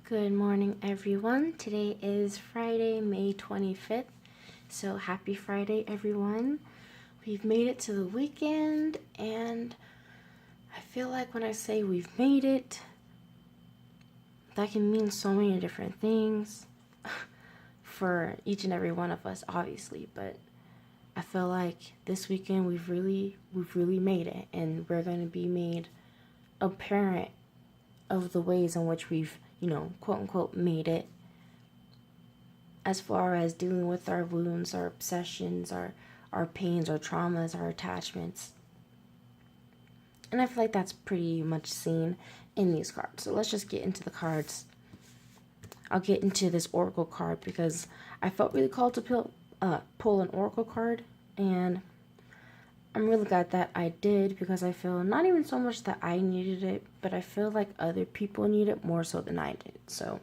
Good morning, everyone. Today is Friday, May 25th. So happy Friday, everyone. We've made it to the weekend, and I feel like when I say we've made it, that can mean so many different things for each and every one of us, obviously, but I feel like this weekend we've really made it, and we're going to be made apparent of the ways in which we've, quote unquote, made it as far as dealing with our wounds, our obsessions, our pains, our traumas, our attachments. And I feel like that's pretty much seen in these cards. So let's just get into the cards. I'll get into this Oracle card because I felt really called to pull an Oracle card, and I'm really glad that I did, because I feel not even so much that I needed it, but I feel like other people need it more so than I did. So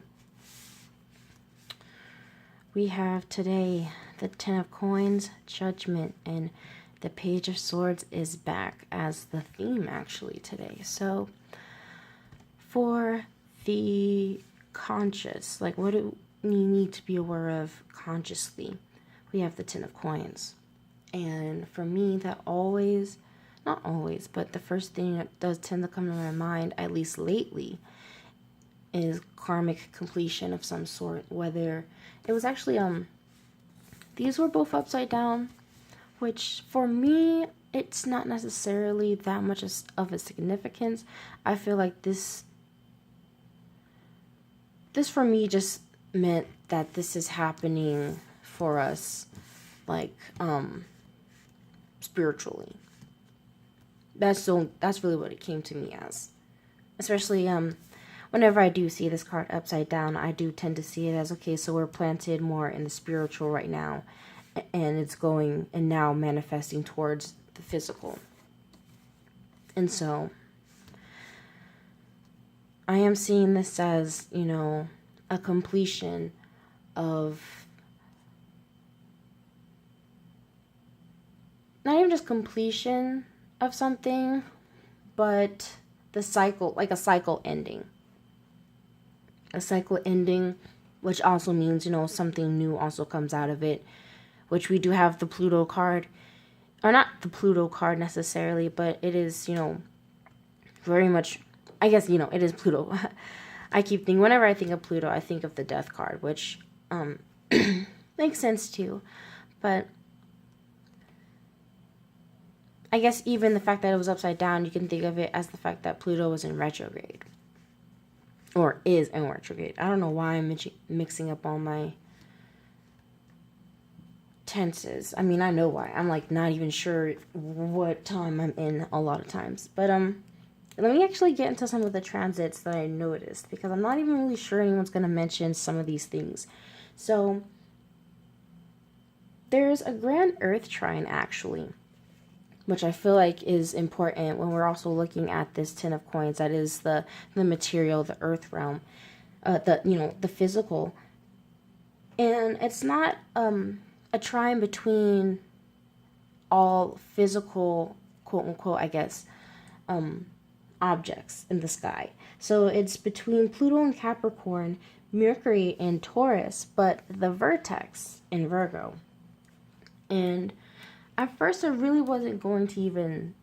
we have today the Ten of Coins, Judgment, and the Page of Swords is back as the theme actually today. So for the conscious, like what do we need to be aware of consciously, we have the Ten of Coins. And for me, that always, not always, but the first thing that does tend to come to my mind, at least lately, is karmic completion of some sort. Whether it was actually, these were both upside down, which for me, it's not necessarily that much of a significance. I feel like this for me just meant that this is happening for us, like, spiritually. That's really what it came to me as. Especially whenever I do see this card upside down, I do tend to see it as, okay, so we're planted more in the spiritual right now, and it's going and now manifesting towards the physical. And so I am seeing this as, a completion of not even just completion of something, but the cycle, like a cycle ending. A cycle ending, which also means, something new also comes out of it, which we do have the Pluto card, or not the Pluto card necessarily, but it is, very much, I guess, it is Pluto. I keep thinking, whenever I think of Pluto, I think of the Death card, which makes sense too, but I guess even the fact that it was upside down, you can think of it as the fact that Pluto was in retrograde. Or is in retrograde. I don't know why I'm mixing up all my tenses. I mean, I know why. I'm like not even sure what time I'm in a lot of times. But let me actually get into some of the transits that I noticed, because I'm not even really sure anyone's going to mention some of these things. So there's a grand Earth trine actually, which I feel like is important when we're also looking at this Ten of Coins. That is the material, the earth realm, the physical. And it's not a trine between all physical, quote unquote, I guess, objects in the sky. So it's between Pluto and Capricorn, Mercury and Taurus, but the vertex in Virgo. And at first, I really wasn't going to even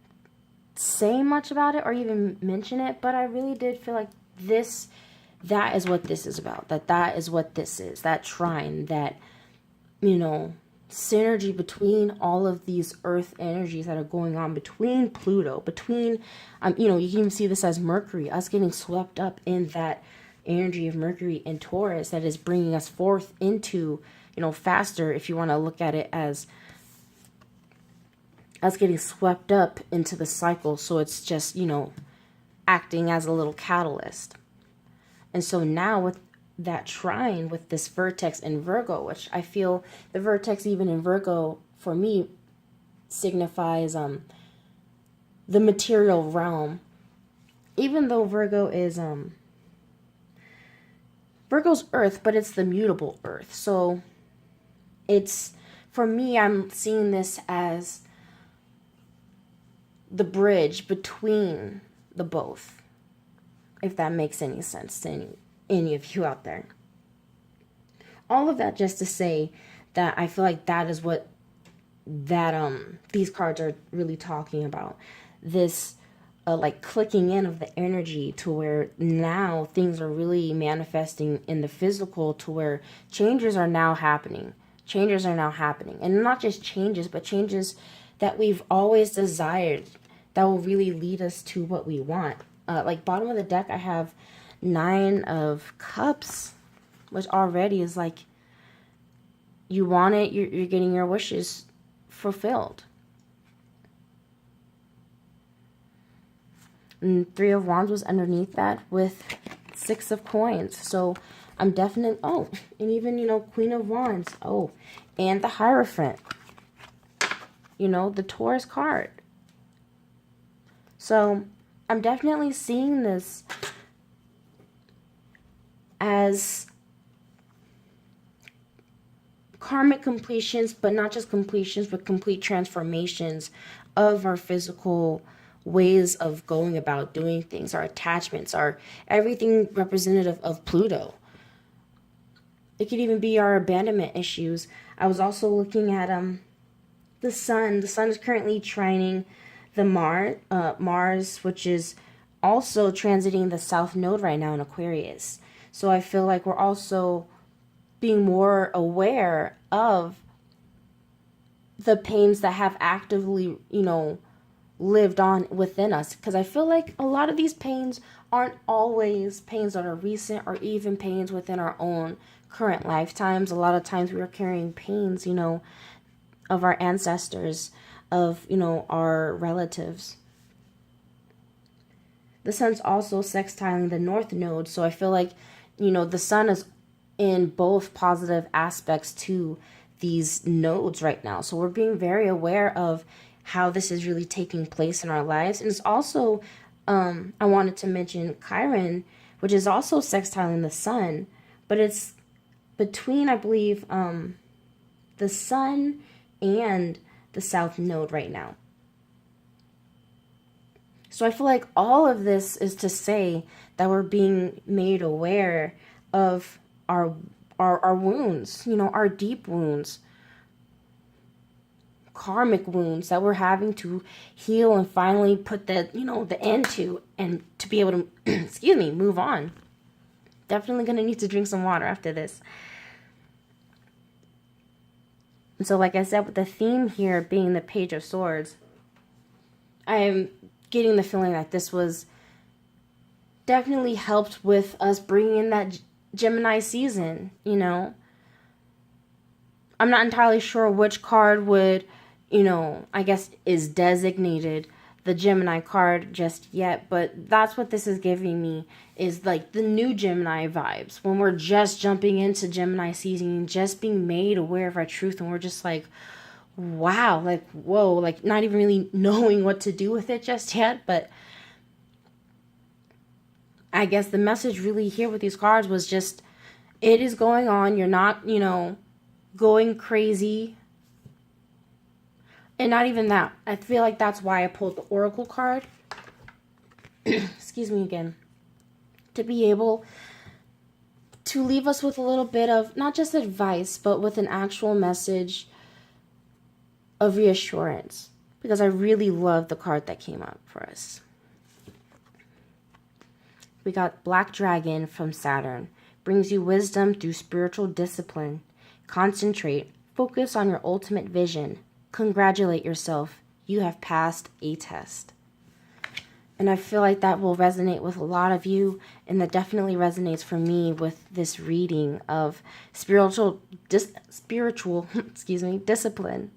say much about it or even mention it, but I really did feel like that is what this is about. That is what this is. That trine, that, synergy between all of these earth energies that are going on, between Pluto, between, you can even see this as Mercury, us getting swept up in that energy of Mercury and Taurus that is bringing us forth into, faster, if you want to look at it as us getting swept up into the cycle. So it's just, acting as a little catalyst. And so now with that trine, with this vertex in Virgo, which I feel the vertex even in Virgo, for me, signifies the material realm. Even though Virgo is Virgo's earth, but it's the mutable earth. So it's, for me, I'm seeing this as the bridge between the both, if that makes any sense to any of you out there. All of that just to say that I feel like that is what these cards are really talking about. This like clicking in of the energy to where now things are really manifesting in the physical, to where changes are now happening. Changes are now happening. And not just changes, but changes that we've always desired that will really lead us to what we want. Like bottom of the deck, I have 9 of Cups, which already is like, you want it, you're getting your wishes fulfilled. And 3 of Wands was underneath that with 6 of Coins. So I'm definitely, oh, and even, you know, Queen of Wands. Oh, and the Hierophant. You know, the Taurus card. So I'm definitely seeing this as karmic completions, but not just completions, but complete transformations of our physical ways of going about doing things, our attachments, our everything representative of Pluto. It could even be our abandonment issues. I was also looking at the sun. The sun is currently trining the Mars, which is also transiting the South Node right now in Aquarius. So I feel like we're also being more aware of the pains that have actively, you know, lived on within us. Because I feel like a lot of these pains aren't always pains that are recent, or even pains within our own current lifetimes. A lot of times we are carrying pains, you know, of our ancestors, of, you know, our relatives. The sun's also sextiling the North Node. So I feel like, you know, the sun is in both positive aspects to these nodes right now. So we're being very aware of how this is really taking place in our lives. And it's also, I wanted to mention Chiron, which is also sextiling the sun, but it's between, I believe, the sun and the South Node right now. So I feel like all of this is to say that we're being made aware of our wounds, you know, our deep wounds, karmic wounds that we're having to heal and finally put the, you know, the end to, and to be able to, excuse me, move on. Definitely going to need to drink some water after this. And so, like I said, with the theme here being the Page of Swords, I am getting the feeling that this was definitely helped with us bringing in that Gemini season, you know. I'm not entirely sure which card would, you know, I guess is designated the Gemini card just yet, but that's what this is giving me, is like the new Gemini vibes. When we're just jumping into Gemini season, just being made aware of our truth, and we're just like, wow, like, whoa, like not even really knowing what to do with it just yet. But I guess the message really here with these cards was just, it is going on. You're not, you know, going crazy. And not even that. I feel like that's why I pulled the Oracle card. Excuse me again. To be able to leave us with a little bit of, not just advice, but with an actual message of reassurance. Because I really love the card that came up for us. We got Black Dragon from Saturn. Brings you wisdom through spiritual discipline. Concentrate. Focus on your ultimate vision. Congratulate yourself. You have passed a test. And I feel like that will resonate with a lot of you. And that definitely resonates for me with this reading of spiritual discipline.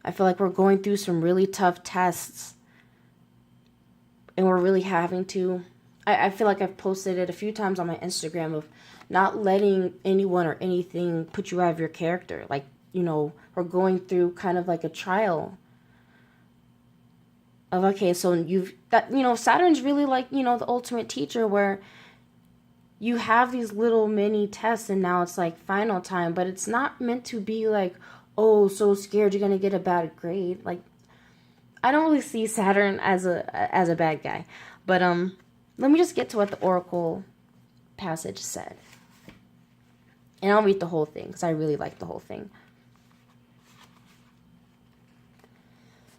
I feel like we're going through some really tough tests. And we're really having to, I feel like I've posted it a few times on my Instagram, of not letting anyone or anything put you out of your character. Like, you know, we're going through kind of like a trial of, okay, so you've got, you know, Saturn's really like, you know, the ultimate teacher, where you have these little mini tests and now it's like final time, but it's not meant to be like, oh, so scared you're going to get a bad grade. Like, I don't really see Saturn as a bad guy, but let me just get to what the oracle passage said. And I'll read the whole thing because I really like the whole thing.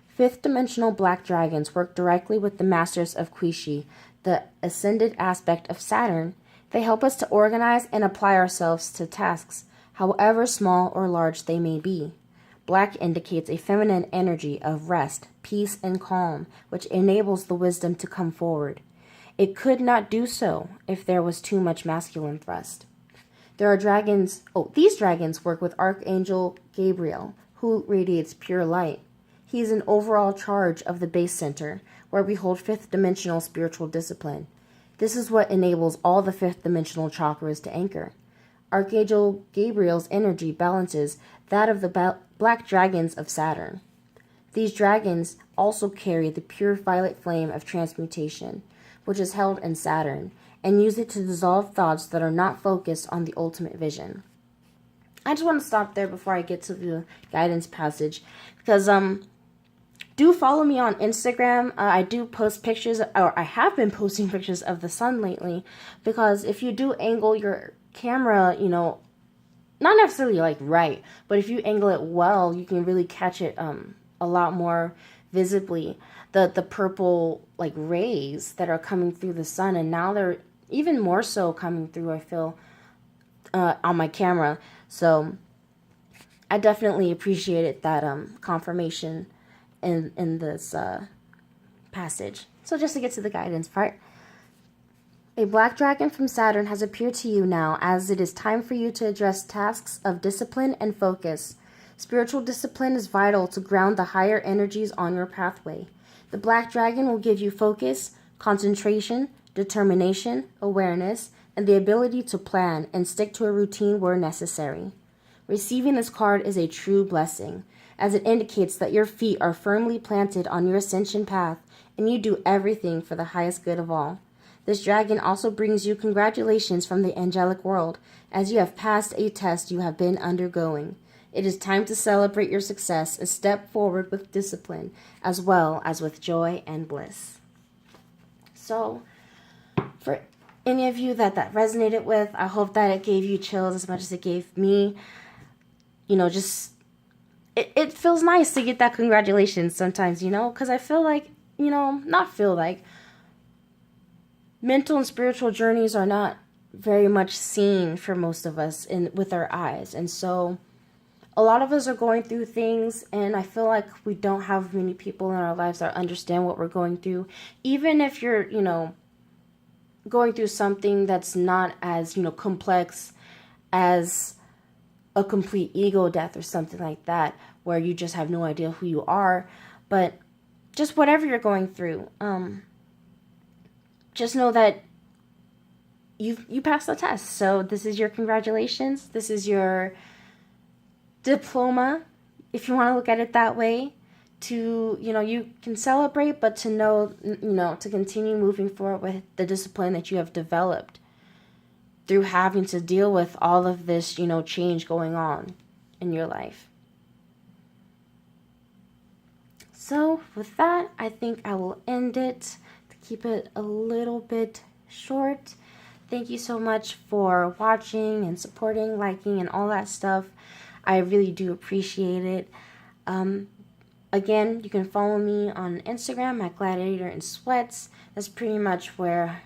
Fifth dimensional black dragons work directly with the masters of Qishi, the ascended aspect of Saturn. They help us to organize and apply ourselves to tasks, however small or large they may be. Black indicates a feminine energy of rest, peace, and calm, which enables the wisdom to come forward. It could not do so if there was too much masculine thrust. There are dragons. These dragons work with Archangel Gabriel, who radiates pure light. He is in overall charge of the base center, where we hold fifth dimensional spiritual discipline. This is what enables all the fifth dimensional chakras to anchor. Archangel Gabriel's energy balances that of the black dragons of Saturn. These dragons also carry the pure violet flame of transmutation, which is held in Saturn, and use it to dissolve thoughts that are not focused on the ultimate vision. I just want to stop there before I get to the guidance passage, because do follow me on Instagram. I do post pictures, or I have been posting pictures of the sun lately, because if you do angle your camera, not necessarily like right, but if you angle it well, you can really catch it a lot more visibly. The purple like rays that are coming through the sun, and now they're even more so coming through, I feel, on my camera. So I definitely appreciated that confirmation in this passage. So just to get to the guidance part. A black dragon from Saturn has appeared to you now, as it is time for you to address tasks of discipline and focus. Spiritual discipline is vital to ground the higher energies on your pathway. The black dragon will give you focus, concentration, determination, awareness, and the ability to plan and stick to a routine where necessary. Receiving this card is a true blessing, as it indicates that your feet are firmly planted on your ascension path and you do everything for the highest good of all. This dragon also brings you congratulations from the angelic world, as you have passed a test you have been undergoing. It is time to celebrate your success and step forward with discipline, as well as with joy and bliss. So, for any of you that resonated with, I hope that it gave you chills as much as it gave me. It feels nice to get that congratulations sometimes, because I feel like, mental and spiritual journeys are not very much seen for most of us with our eyes. And so a lot of us are going through things, and I feel like we don't have many people in our lives that understand what we're going through. Even if you're, going through something that's not as, complex as a complete ego death or something like that, where you just have no idea who you are. But just whatever you're going through, just know that you passed the test. So this is your congratulations. This is your diploma, if you want to look at it that way. To, you can celebrate, but to know, to continue moving forward with the discipline that you have developed through having to deal with all of this, change going on in your life. So with that, I think I will end it to keep it a little bit short. Thank you so much for watching and supporting, liking, and all that stuff. I really do appreciate it. Again, you can follow me on Instagram at Gladiator in Sweats. That's pretty much where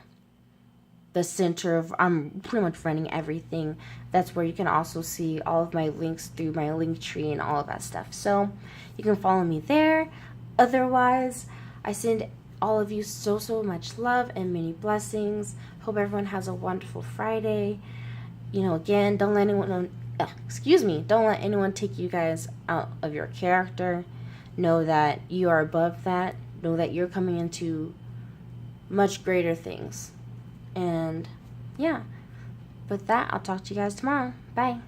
the center of, I'm pretty much running everything. That's where you can also see all of my links through my link tree and all of that stuff. So you can follow me there. Otherwise, I send all of you so much love and many blessings. Hope everyone has a wonderful Friday. Again, don't let anyone take you guys out of your character. Know that you are above that. Know that you're coming into much greater things. And yeah, with that, I'll talk to you guys tomorrow. Bye.